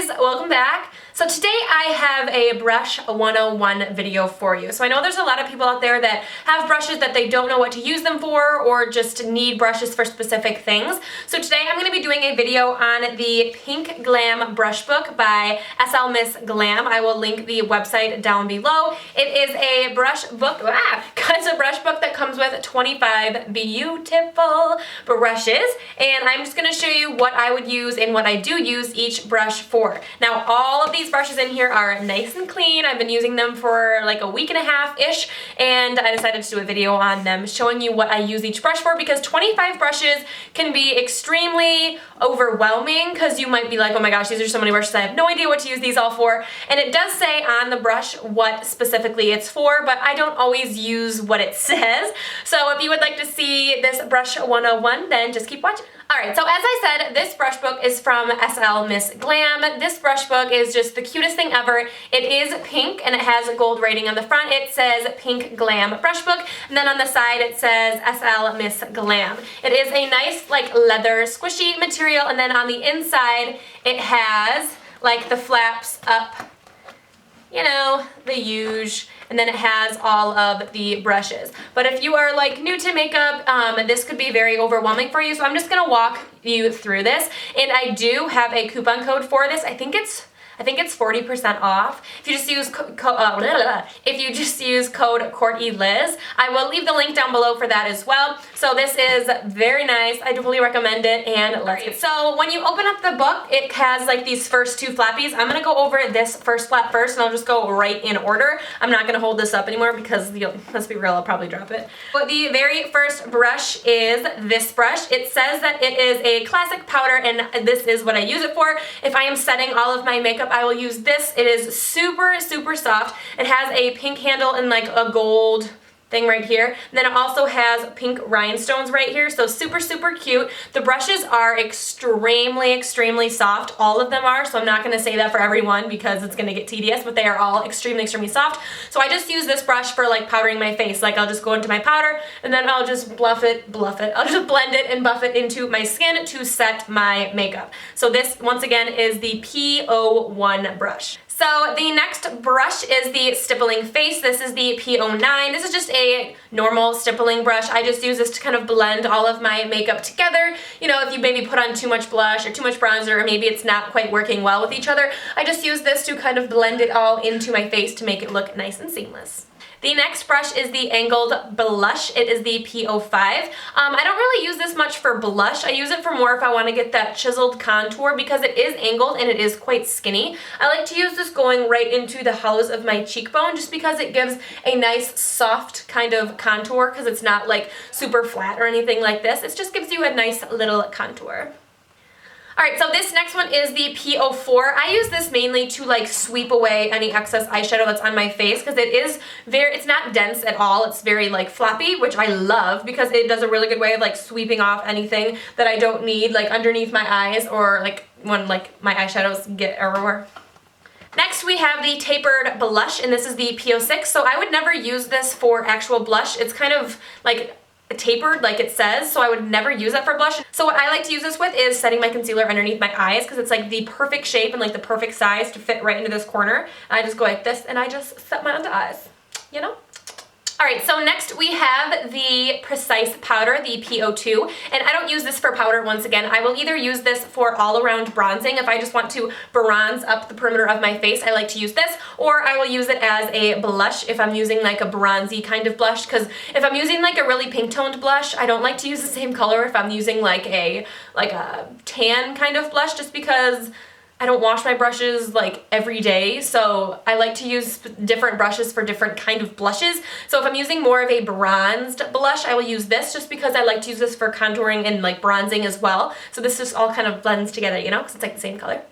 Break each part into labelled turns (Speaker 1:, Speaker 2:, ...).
Speaker 1: guys, welcome back. So today I have a brush 101 video for you. So I know there's a lot of people out there that have brushes that they don't know what to use them for or just need brushes for specific things. So today I'm going to be doing a video on the Pink Glam brush book by SLmissglam. I will link the website down below. It is a brush book, it's a brush book that comes with 25 beautiful brushes, and I'm just going to show you what I would use and what I do use each brush for. Now all of these brushes in here are nice and clean. I've been using them for like a week and a half-ish, and I decided to do a video on them showing you what I use each brush for, because 25 brushes can be extremely overwhelming because you might be like, oh my gosh, these are so many brushes, I have no idea what to use these all for. And it does say on the brush what specifically it's for, but I don't always use what it says. So if you would like to see this brush 101, then just keep watching. Alright, so as I said, this brush book is from SLmissglam. This brush book is just the cutest thing ever. It is pink and it has a gold rating on the front. It says Pink Glam brush book, and then on the side it says SLmissglam. It is a nice like leather squishy material, and then on the inside it has like the flaps up, you know, the huge, and then it has all of the brushes. But if you are like new to makeup, this could be very overwhelming for you, so I'm just gonna walk you through this. And I do have a coupon code for this. I think it's 40% off. If you just use code Court2pk, I will leave the link down below for that as well. So this is very nice. I totally recommend it, and let's get. So when you open up the book, it has like these first two flappies. I'm gonna go over this first flap first, and I'll just go right in order. I'm not gonna hold this up anymore because, let's be real, I'll probably drop it. But the very first brush is this brush. It says that it is a classic powder, and this is what I use it for. If I am setting all of my makeup, I will use this. It is super, super soft. It has a pink handle and like a gold thing right here. And then it also has pink rhinestones right here, so super, super cute. The brushes are extremely, extremely soft. All of them are, so I'm not going to say that for everyone because it's going to get tedious, but they are all extremely, extremely soft. So I just use this brush for like powdering my face. Like I'll just go into my powder and then I'll just bluff it. I'll just blend it and buff it into my skin to set my makeup. So this, once again, is the P01 brush. So the next brush is the stippling face. This is the P09. This is just a normal stippling brush. I just use this to kind of blend all of my makeup together. You know, if you maybe put on too much blush or too much bronzer, or maybe it's not quite working well with each other, I just use this to kind of blend it all into my face to make it look nice and seamless. The next brush is the angled blush. It is the P05. I don't really use this much for blush. I use it for more if I want to get that chiseled contour because it is angled and it is quite skinny. I like to use this going right into the hollows of my cheekbone just because it gives a nice soft kind of contour because it's not like super flat or anything like this. It just gives you a nice little contour. Alright, so this next one is the P04. I use this mainly to like sweep away any excess eyeshadow that's on my face because it's not dense at all. It's very like floppy, which I love because it does a really good way of like sweeping off anything that I don't need like underneath my eyes or like when like my eyeshadows get everywhere. Next we have the tapered blush, and this is the P06. So I would never use this for actual blush. It's kind of like tapered like it says, so I would never use that for blush. So what I like to use this with is setting my concealer underneath my eyes because it's like the perfect shape and like the perfect size to fit right into this corner. And I just go like this and I just set my under eyes, you know? Alright, so next we have the Precise powder, the P02, and I don't use this for powder once again. I will either use this for all-around bronzing. If I just want to bronze up the perimeter of my face, I like to use this, or I will use it as a blush if I'm using like a bronzy kind of blush, because if I'm using like a really pink-toned blush, I don't like to use the same color if I'm using like a tan kind of blush, just because I don't wash my brushes like every day, so I like to use different brushes for different kind of blushes. So if I'm using more of a bronzed blush, I will use this just because I like to use this for contouring and like bronzing as well. So this just all kind of blends together, you know, because it's like the same color.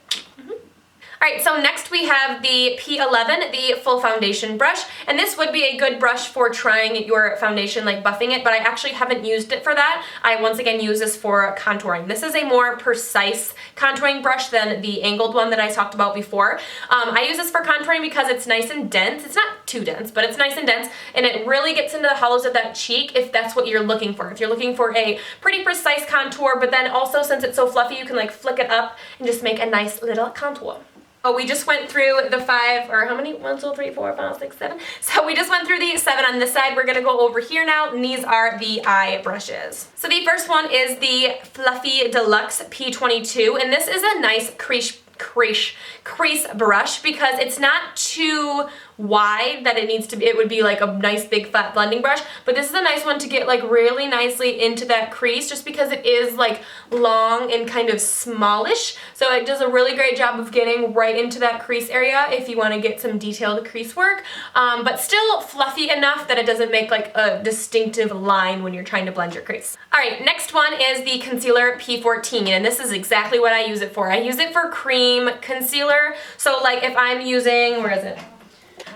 Speaker 1: Alright, so next we have the P11, the full foundation brush, and this would be a good brush for trying your foundation, like buffing it, but I actually haven't used it for that. I once again use this for contouring. This is a more precise contouring brush than the angled one that I talked about before. I use this for contouring because it's nice and dense. It's not too dense, but it's nice and dense, and it really gets into the hollows of that cheek if that's what you're looking for. If you're looking for a pretty precise contour, but then also since it's so fluffy, you can like flick it up and just make a nice little contour. Oh, we just went through the 5, or how many? 1, 2, 3, 4, 5, 6, 7. So we just went through the 7 on this side. We're gonna go over here now, and these are the eye brushes. So the first one is the Fluffy Deluxe P22, and this is a nice crease brush because it's not too wide that it would be like a nice big fat blending brush, but this is a nice one to get like really nicely into that crease just because it is like long and kind of smallish, so it does a really great job of getting right into that crease area if you want to get some detailed crease work, but still fluffy enough that it doesn't make like a distinctive line when you're trying to blend your crease. Alright, next one is the concealer P14, and this is exactly what I use it for. I use it for cream concealer, so like if I'm using, where is it?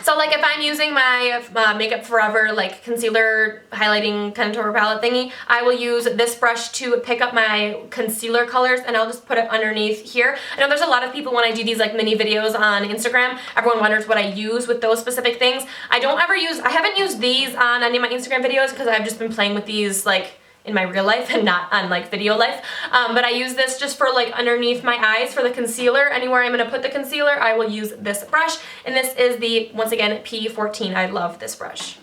Speaker 1: So like if I'm using my Makeup Forever like concealer highlighting contour palette thingy, I will use this brush to pick up my concealer colors, and I'll just put it underneath here. I know there's a lot of people when I do these like mini videos on Instagram, everyone wonders what I use with those specific things. I haven't used these on any of my Instagram videos because I've just been playing with these like in my real life and not on like video life, but I use this just for like underneath my eyes for the concealer. Anywhere I'm going to put the concealer, I will use this brush, and this is the, once again, P14. I love this brush.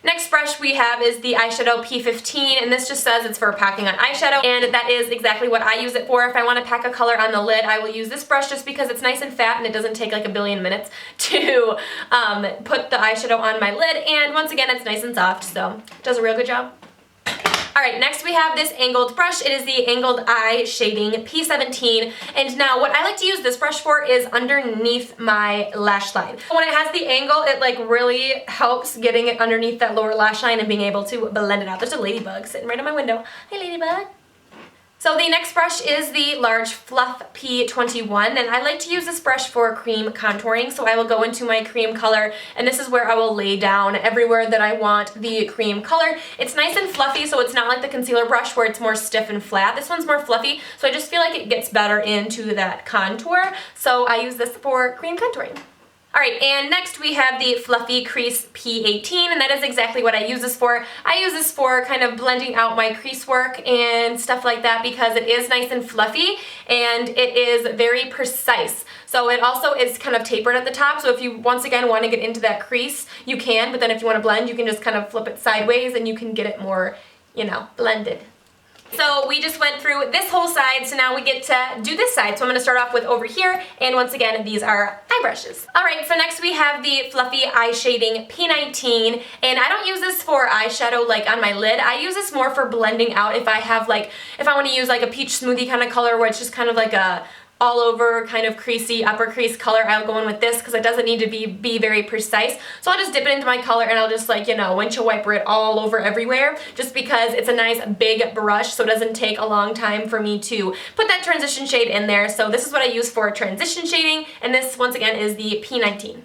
Speaker 1: Next brush we have is the eyeshadow P15, and this just says it's for packing on eyeshadow, and that is exactly what I use it for. If I want to pack a color on the lid, I will use this brush just because it's nice and fat and it doesn't take like a billion minutes to put the eyeshadow on my lid, and once again it's nice and soft, so it does a real good job. Alright, next we have this angled brush. It is the Angled Eye Shading P17, and now what I like to use this brush for is underneath my lash line. When it has the angle, it like really helps getting it underneath that lower lash line and being able to blend it out. There's a ladybug sitting right on my window. Hi, ladybug. So the next brush is the large Fluff P21, and I like to use this brush for cream contouring, so I will go into my cream color, and this is where I will lay down everywhere that I want the cream color. It's nice and fluffy, so it's not like the concealer brush where it's more stiff and flat. This one's more fluffy, so I just feel like it gets better into that contour, so I use this for cream contouring. Alright, and next we have the Fluffy Crease P18, and that is exactly what I use this for. I use this for kind of blending out my crease work and stuff like that because it is nice and fluffy and it is very precise. So it also is kind of tapered at the top, so if you once again want to get into that crease, you can, but then if you want to blend, you can just kind of flip it sideways and you can get it more, you know, blended. So we just went through this whole side, so now we get to do this side. So I'm going to start off with over here, and once again, these are eye brushes. Alright, so next we have the Fluffy Eye Shading P19, and I don't use this for eyeshadow like on my lid. I use this more for blending out if I have like, if I want to use like a peach smoothie kind of color where it's just kind of like a all over kind of creasy upper crease color. I'll go in with this because it doesn't need to be very precise. So I'll just dip it into my color and I'll just like, you know, windshield wiper it all over everywhere just because it's a nice big brush, so it doesn't take a long time for me to put that transition shade in there. So this is what I use for transition shading, and this once again is the P19.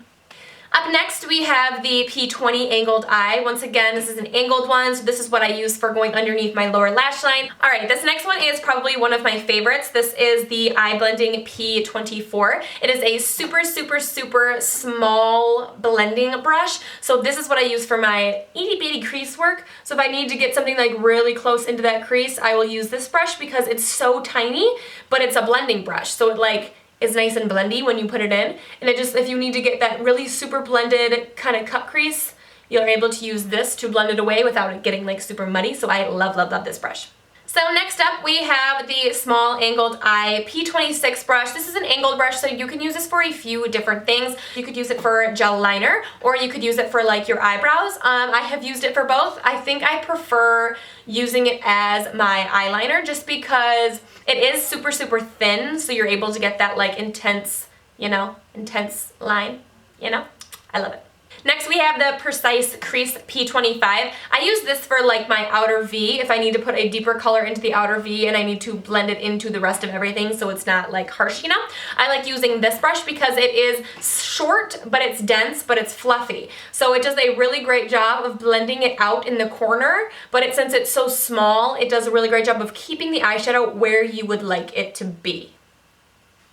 Speaker 1: Up next we have the P20 Angled Eye. Once again, this is an angled one, so this is what I use for going underneath my lower lash line. Alright, this next one is probably one of my favorites. This is the Eye Blending P24. It is a super, super, super small blending brush, so this is what I use for my itty bitty crease work. So if I need to get something like really close into that crease, I will use this brush because it's so tiny, but it's a blending brush, so it like is nice and blendy when you put it in, and it just, if you need to get that really super blended kind of cut crease, you're able to use this to blend it away without it getting like super muddy, so I love, love, love this brush. So next up we have the Small Angled Eye P26 brush. This is an angled brush, so you can use this for a few different things. You could use it for gel liner, or you could use it for like your eyebrows. I have used it for both. I think I prefer using it as my eyeliner just because it is super, super thin, so you're able to get that like intense, you know, intense line, you know? I love it. Next we have the Precise Crease P25. I use this for like my outer V if I need to put a deeper color into the outer V and I need to blend it into the rest of everything so it's not like harsh, you know? I like using this brush because it is short, but it's dense, but it's fluffy. So it does a really great job of blending it out in the corner, but since it's so small, it does a really great job of keeping the eyeshadow where you would like it to be.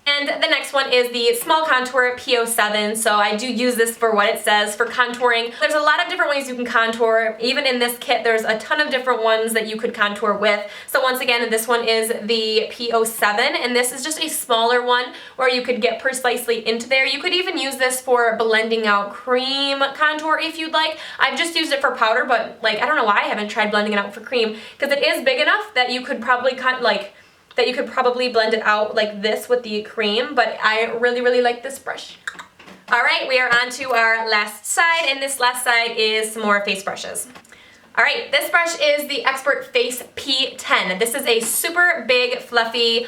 Speaker 1: And the next one is the Small Contour P07, so I do use this for what it says for contouring. There's a lot of different ways you can contour. Even in this kit, there's a ton of different ones that you could contour with. So once again, this one is the P07, and this is just a smaller one where you could get precisely into there. You could even use this for blending out cream contour if you'd like. I've just used it for powder, but like I don't know why I haven't tried blending it out for cream, because it is big enough that you could probably blend it out like this with the cream, but I really like this brush. Alright, we are on to our last side, and this last side is some more face brushes. Alright, this brush is the Expert Face P10. This is a super big, fluffy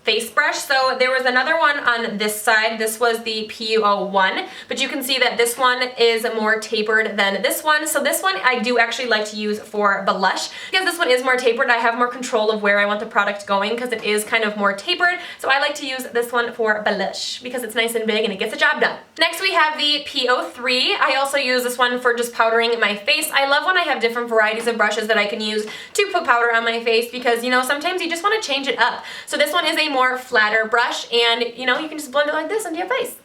Speaker 1: face brush. So there was another one on this side. This was the P01, but you can see that this one is more tapered than this one. So this one I do actually like to use for blush. Because this one is more tapered, I have more control of where I want the product going because it is kind of more tapered. So I like to use this one for blush because it's nice and big and it gets the job done. Next we have the P03. I also use this one for just powdering my face. I love when I have different varieties of brushes that I can use to put powder on my face because, you know, sometimes you just want to change it up. So this one is a more flatter brush, and you know, you can just blend it like this into your face.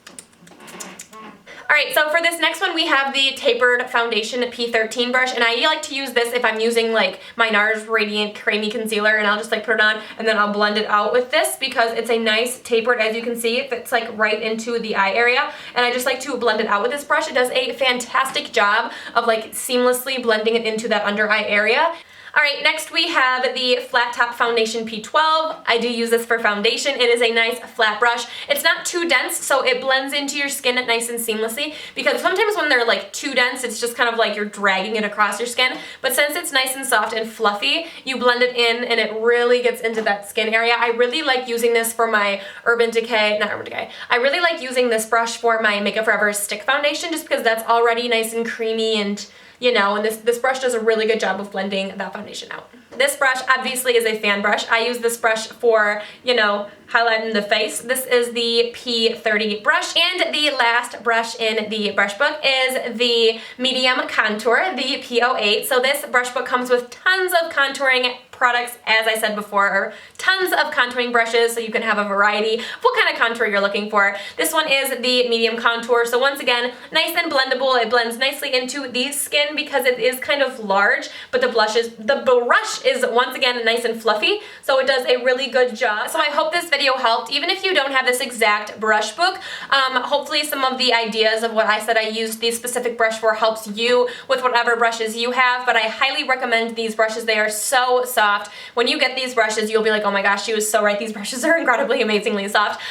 Speaker 1: Alright, so for this next one we have the Tapered Foundation P13 brush, and I like to use this if I'm using like my NARS Radiant Creamy Concealer, and I'll just like put it on and then I'll blend it out with this because it's a nice tapered, as you can see, it fits like right into the eye area, and I just like to blend it out with this brush. It does a fantastic job of like seamlessly blending it into that under eye area. Alright, next we have the Flat Top Foundation P12. I do use this for foundation. It is a nice flat brush. It's not too dense, so it blends into your skin nice and seamlessly, because sometimes when they're like too dense, it's just kind of like you're dragging it across your skin. But since it's nice and soft and fluffy, you blend it in and it really gets into that skin area. I really like using this for my I really like using this brush for my Makeup Forever Stick Foundation just because that's already nice and creamy and you know, and this brush does a really good job of blending that foundation out. This brush obviously is a fan brush. I use this brush for, you know, highlighting the face. This is the P30 brush. And the last brush in the brush book is the Medium Contour, the P08. So this brush book comes with tons of contouring products, as I said before, or tons of contouring brushes so you can have a variety of what kind of contour you're looking for. This one is the Medium Contour, so once again, nice and blendable. It blends nicely into the skin because it is kind of large, but the brush is once again nice and fluffy, so it does a really good job. So I hope this video helped. Even if you don't have this exact brush book, hopefully some of the ideas of what I said I used the specific brush for helps you with whatever brushes you have, but I highly recommend these brushes. They are so soft. When you get these brushes, you'll be like, oh my gosh, she was so right. These brushes are incredibly, amazingly soft.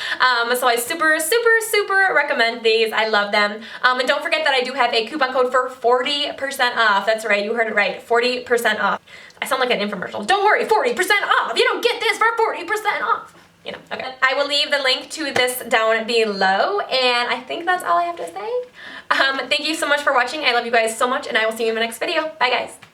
Speaker 1: So I super recommend these. I love them. And don't forget that I do have a coupon code for 40% off. That's right, you heard it right, 40% off. I sound like an infomercial. Don't worry, 40% off. You don't get this for 40% off. You know, okay. I will leave the link to this down below, and I think that's all I have to say. Thank you so much for watching. I love you guys so much, and I will see you in the next video. Bye, guys.